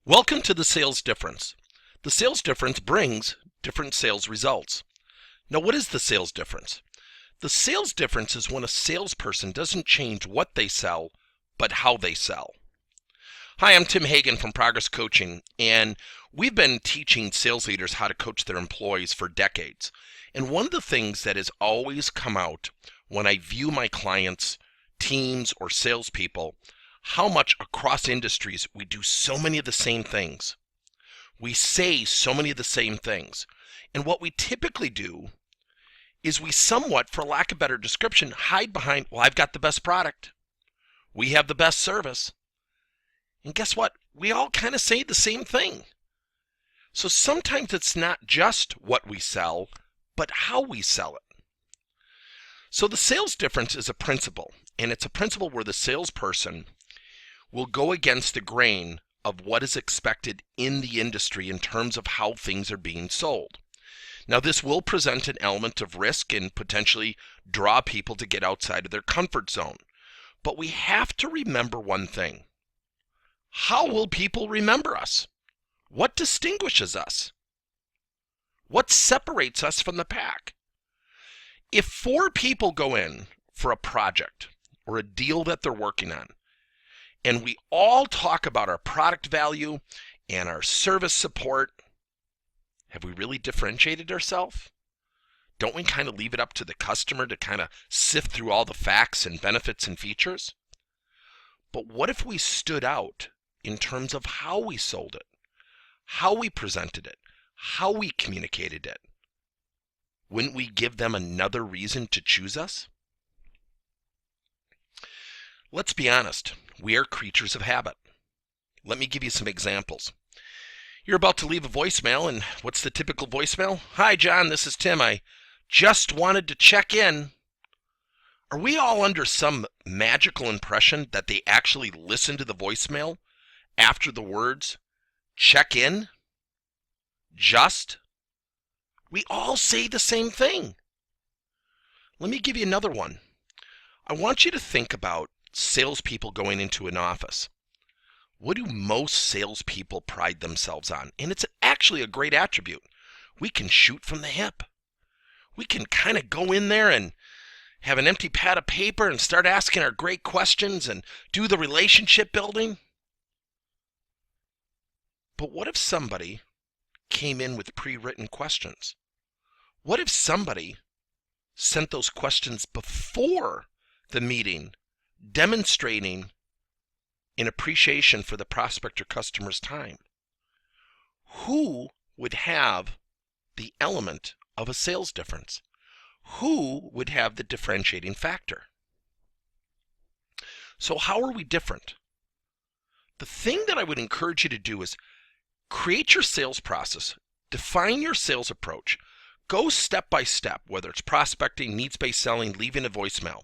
Welcome to the sales difference. The sales difference brings different sales results. Now, what is the sales difference? The sales difference is when a salesperson doesn't change what they sell, but how they sell. Hi, I'm Tim Hagen from Progress Coaching, and we've been teaching sales leaders how to coach their employees for decades. And one of the things that has always come out when I view my clients, teams, or salespeople, how much across industries we do so many of the same things. We say so many of the same things. And what we typically do is we somewhat, for lack of a better description, hide behind, well, I've got the best product. We have the best service. And guess what? We all kind of say the same thing. So sometimes it's not just what we sell, but how we sell it. So the sales difference is a principle, and it's a principle where the salesperson will go against the grain of what is expected in the industry in terms of how things are being sold. Now, this will present an element of risk and potentially draw people to get outside of their comfort zone. But we have to remember one thing. How will people remember us? What distinguishes us? What separates us from the pack? If 4 people go in for a project or a deal that they're working on, and we all talk about our product value and our service support, have we really differentiated ourselves? Don't we kind of leave it up to the customer to kind of sift through all the facts and benefits and features? But what if we stood out in terms of how we sold it, how we presented it, how we communicated it? Wouldn't we give them another reason to choose us? Let's be honest, we are creatures of habit. Let me give you some examples. You're about to leave a voicemail, and what's the typical voicemail? Hi, John, this is Tim. I just wanted to check in. Are we all under some magical impression that they actually listen to the voicemail after the words, check in? Just? We all say the same thing. Let me give you another one. I want you to think about salespeople going into an office. What do most salespeople pride themselves on? And it's actually a great attribute. We can shoot from the hip. We can kind of go in there and have an empty pad of paper and start asking our great questions and do the relationship building. But what if somebody came in with pre-written questions? What if somebody sent those questions before the meeting, demonstrating an appreciation for the prospect or customer's time? Who would have the element of a sales difference? Who would have the differentiating factor? So how are we different? The thing that I would encourage you to do is create your sales process, define your sales approach, go step by step, whether it's prospecting, needs-based selling, leaving a voicemail,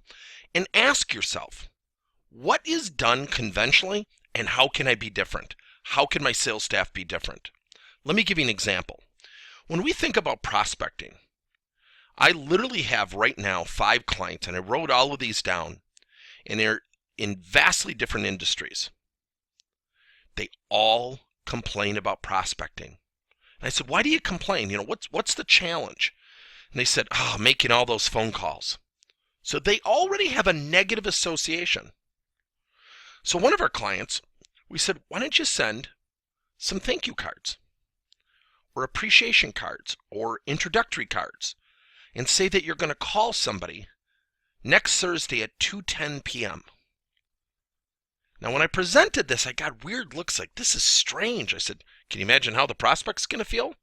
and ask yourself, what is done conventionally and how can I be different? How can my sales staff be different? Let me give you an example. When we think about prospecting, I literally have right now 5 clients, and I wrote all of these down, and they're in vastly different industries. They all complain about prospecting. And I said, why do you complain? What's the challenge? And they said, making all those phone calls. So they already have a negative association. So one of our clients, we said, why don't you send some thank you cards or appreciation cards or introductory cards and say that you're going to call somebody next Thursday at 2:10 p.m. Now, when I presented this, I got weird looks like, this is strange. I said, can you imagine how the prospect's going to feel?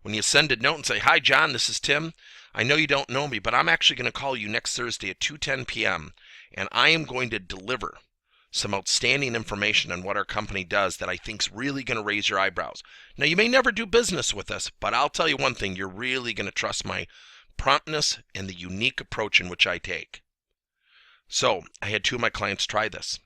When you send a note and say, hi, John, this is Tim. I know you don't know me, but I'm actually going to call you next Thursday at 2:10 p.m. and I am going to deliver some outstanding information on what our company does that I think's really going to raise your eyebrows. Now, you may never do business with us, but I'll tell you one thing, you're really going to trust my promptness and the unique approach in which I take. So I had 2 of my clients try this.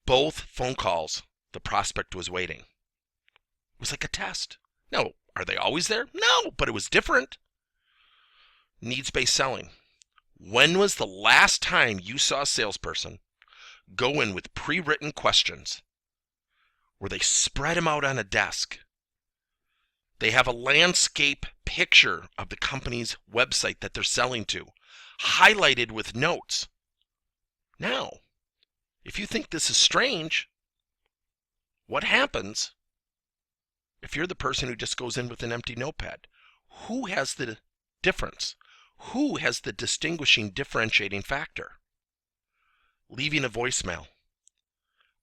Both phone calls, the prospect was waiting. It was like a test. Now, are they always there? No, but it was different. Needs-based selling. When was the last time you saw a salesperson go in with pre-written questions where they spread them out on a desk. They have a landscape picture of the company's website that they're selling to, highlighted with notes. Now, if you think this is strange, what happens if you're the person who just goes in with an empty notepad? Who has the difference? Who has the distinguishing, differentiating factor? Leaving a voicemail.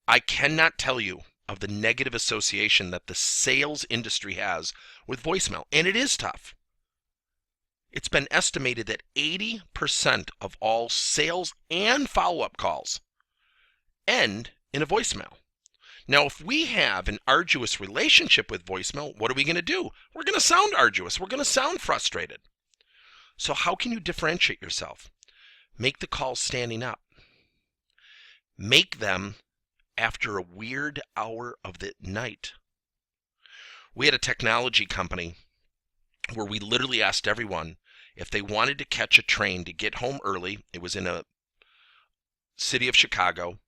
I cannot tell you of the negative association that the sales industry has with voicemail, and it is tough. It's been estimated that 80% of all sales and follow-up calls end in a voicemail. Now, if we have an arduous relationship with voicemail, what are we going to do? We're going to sound arduous. We're going to sound frustrated. So how can you differentiate yourself? Make the calls standing up. Make them after a weird hour of the night. We had a technology company where we literally asked everyone if they wanted to catch a train to get home early. It was in a city of Chicago,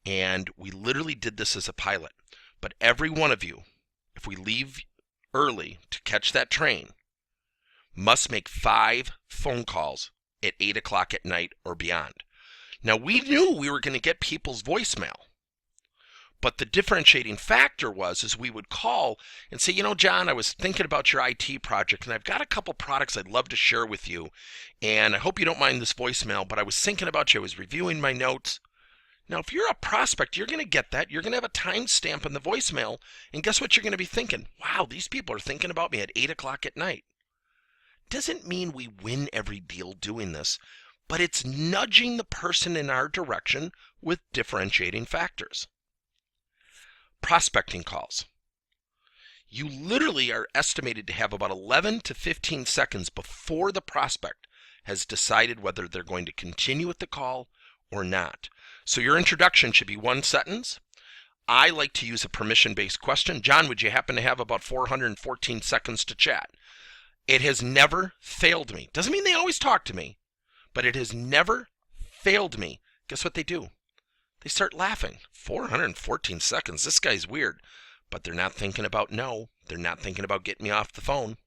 and we literally did this as a pilot. But every one of you, if we leave early to catch that train, must make 5 phone calls at 8 o'clock at night or beyond. Now, we knew we were going to get people's voicemail. But the differentiating factor is we would call and say, John, I was thinking about your IT project, and I've got a couple products I'd love to share with you. And I hope you don't mind this voicemail, but I was thinking about you. I was reviewing my notes. Now, if you're a prospect, you're going to get that. You're going to have a timestamp in the voicemail. And guess what you're going to be thinking? Wow, these people are thinking about me at 8 o'clock at night. Doesn't mean we win every deal doing this, but it's nudging the person in our direction with differentiating factors. Prospecting calls. You literally are estimated to have about 11 to 15 seconds before the prospect has decided whether they're going to continue with the call or not. So your introduction should be 1 sentence. I like to use a permission-based question. John, would you happen to have about 414 seconds to chat? It has never failed me. Doesn't mean they always talk to me, but it has never failed me. Guess what they do? They start laughing. 414 seconds. This guy's weird. But they're not thinking about no. They're not thinking about getting me off the phone.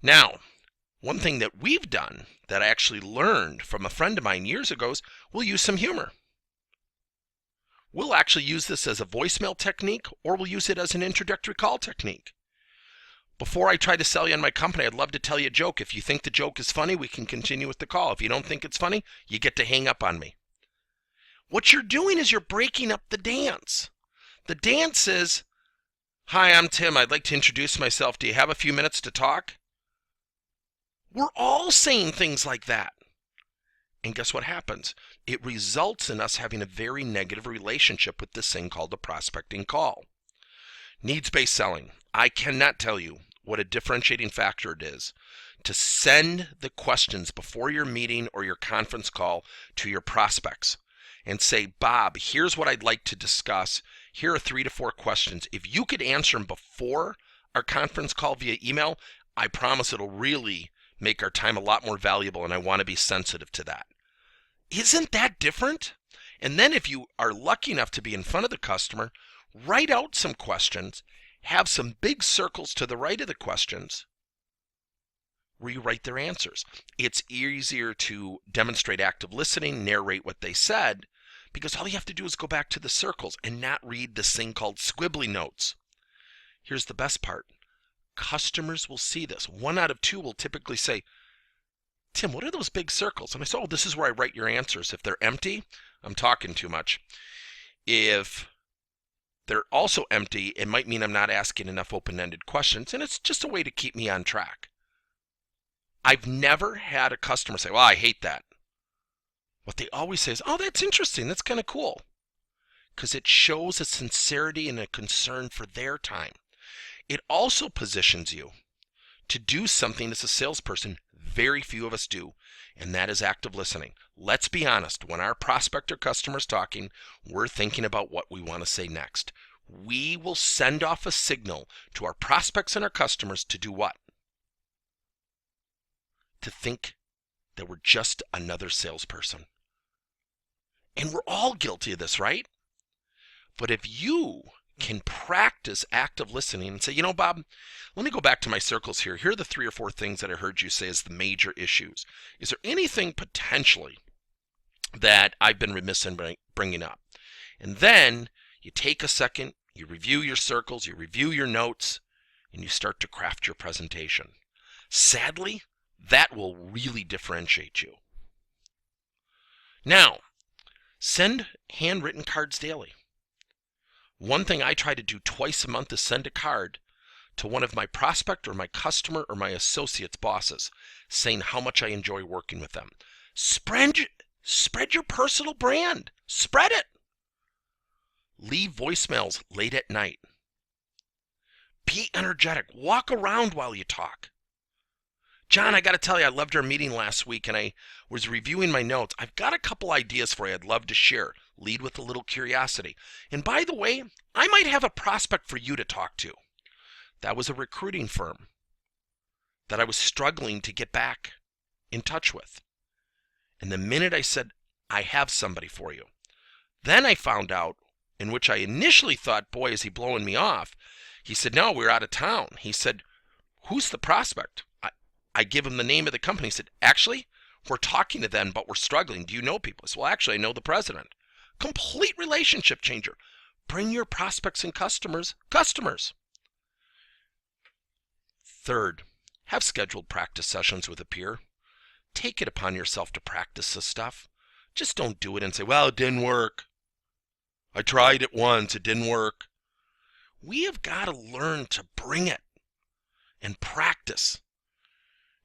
Now, one thing that we've done that I actually learned from a friend of mine years ago is we'll use some humor. We'll actually use this as a voicemail technique, or we'll use it as an introductory call technique. Before I try to sell you on my company, I'd love to tell you a joke. If you think the joke is funny, we can continue with the call. If you don't think it's funny, you get to hang up on me. What you're doing is you're breaking up the dance. The dance is, hi, I'm Tim. I'd like to introduce myself. Do you have a few minutes to talk? We're all saying things like that. And guess what happens? It results in us having a very negative relationship with this thing called the prospecting call. Needs-based selling. I cannot tell you what a differentiating factor it is to send the questions before your meeting or your conference call to your prospects and say, Bob, here's what I'd like to discuss. Here are 3 to 4 questions. If you could answer them before our conference call via email, I promise it'll really make our time a lot more valuable, and I want to be sensitive to that. Isn't that different? And then if you are lucky enough to be in front of the customer, write out some questions, have some big circles to the right of the questions where you write their answers. It's easier to demonstrate active listening, narrate what they said, because all you have to do is go back to the circles and not read this thing called squibbly notes. Here's the best part. Customers will see this. 1 out of 2 will typically say, Tim, what are those big circles? And I say, oh, this is where I write your answers. If they're empty, I'm talking too much. If they're also empty, it might mean I'm not asking enough open-ended questions, and it's just a way to keep me on track. I've never had a customer say, well, I hate that. What they always say is, oh, that's interesting. That's kind of cool. Because it shows a sincerity and a concern for their time. It also positions you to do something as a salesperson very few of us do, and that is active listening. Let's be honest. When our prospect or customer is talking, we're thinking about what we want to say next. We will send off a signal to our prospects and our customers to do what? To think that we're just another salesperson. And we're all guilty of this, right? But if you can practice active listening and say, you know, Bob, let me go back to my circles here. Here are the 3 or 4 things that I heard you say as the major issues. Is there anything potentially that I've been remiss in bringing up? And then you take a second, you review your circles, you review your notes, and you start to craft your presentation. Sadly, that will really differentiate you. Now, send handwritten cards daily. One thing I try to do twice a month is send a card to one of my prospect or my customer or my associate's bosses saying how much I enjoy working with them. Spread your personal brand. Spread it. Leave voicemails late at night. Be energetic. Walk around while you talk. John, I got to tell you, I loved our meeting last week and I was reviewing my notes. I've got a couple ideas for you I'd love to share. Lead with a little curiosity. And by the way, I might have a prospect for you to talk to. That was a recruiting firm that I was struggling to get back in touch with. And the minute I said, I have somebody for you, then I found out, in which I initially thought, boy, is he blowing me off? He said, no, we're out of town. He said, who's the prospect? I give him the name of the company. He said, actually, we're talking to them, but we're struggling. Do you know people? I said, well, actually, I know the president. Complete relationship changer. Bring your prospects and customers. Third, have scheduled practice sessions with a peer. Take it upon yourself to practice this stuff. Just don't do it and say, well, it didn't work. I tried it once, it didn't work. We have got to learn to bring it and practice.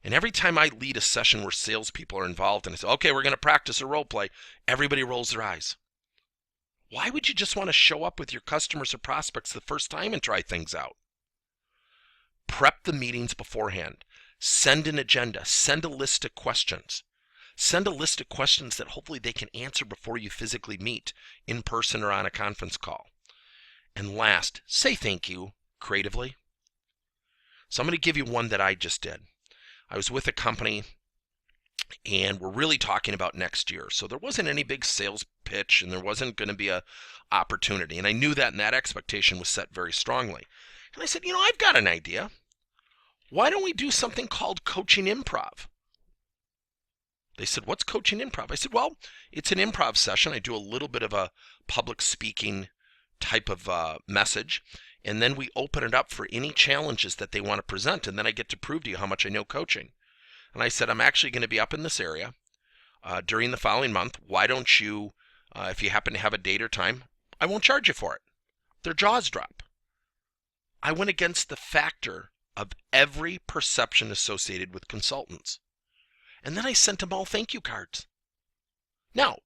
And every time I lead a session where salespeople are involved and I say, okay, we're going to practice a role play, everybody rolls their eyes. Why would you just want to show up with your customers or prospects the first time and try things out? Prep the meetings beforehand. Send an agenda. Send a list of questions. Send a list of questions that hopefully they can answer before you physically meet in person or on a conference call. And last, say thank you creatively. So I'm going to give you one that I just did. I was with a company and we're really talking about next year. So there wasn't any big sales pitch and there wasn't going to be a opportunity. And I knew that, and that expectation was set very strongly. And I said, you know, I've got an idea. Why don't we do something called coaching improv? They said, what's coaching improv? I said, well, it's an improv session. I do a little bit of a public speaking type of message. And then we open it up for any challenges that they want to present. And then I get to prove to you how much I know coaching. And I said, I'm actually going to be up in this area during the following month. Why don't you, if you happen to have a date or time, I won't charge you for it. Their jaws drop. I went against the factor of every perception associated with consultants. And then I sent them all thank you cards. Now,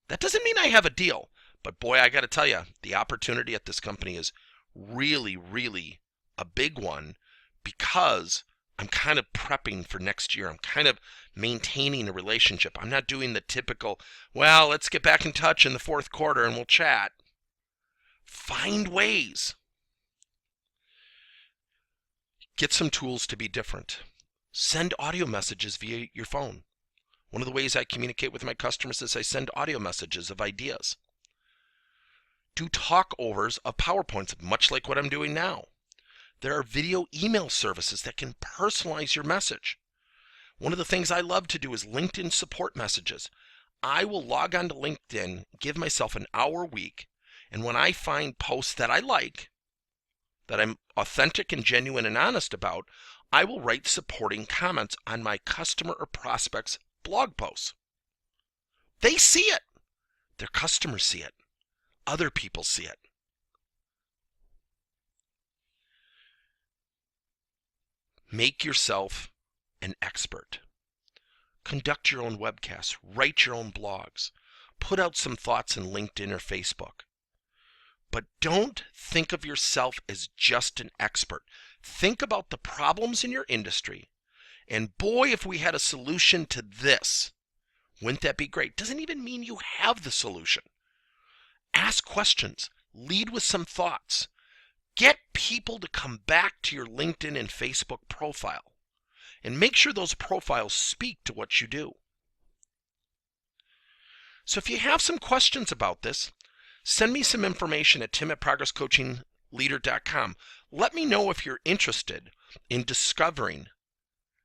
that doesn't mean I have a deal. But boy, I got to tell you, the opportunity at this company is really, really a big one because I'm kind of prepping for next year. I'm kind of maintaining a relationship. I'm not doing the typical, well, let's get back in touch in the fourth quarter and we'll chat. Find ways. Get some tools to be different. Send audio messages via your phone. One of the ways I communicate with my customers is I send audio messages of ideas. Do talkovers of PowerPoints, much like what I'm doing now. There are video email services that can personalize your message. One of the things I love to do is LinkedIn support messages. I will log on to LinkedIn, give myself an hour a week, and when I find posts that I like, that I'm authentic and genuine and honest about, I will write supporting comments on my customer or prospects' blog posts. They see it. Their customers see it. Other people see it. Make yourself an expert. Conduct your own webcasts. Write your own blogs. Put out some thoughts in LinkedIn or Facebook. But don't think of yourself as just an expert. Think about the problems in your industry. And boy, if we had a solution to this, wouldn't that be great? Doesn't even mean you have the solution. Ask questions. Lead with some thoughts. Get people to come back to your LinkedIn and Facebook profile. And make sure those profiles speak to what you do. So if you have some questions about this, Send me some information at tim@progresscoachingleader.com. Let me know if you're interested in discovering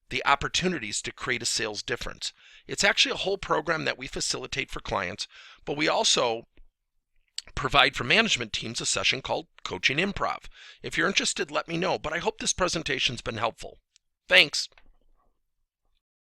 the opportunities to create a sales difference. It's actually a whole program that we facilitate for clients, but we also provide for management teams a session called Coaching Improv. If you're interested, let me know, but I hope this presentation's been helpful. Thanks.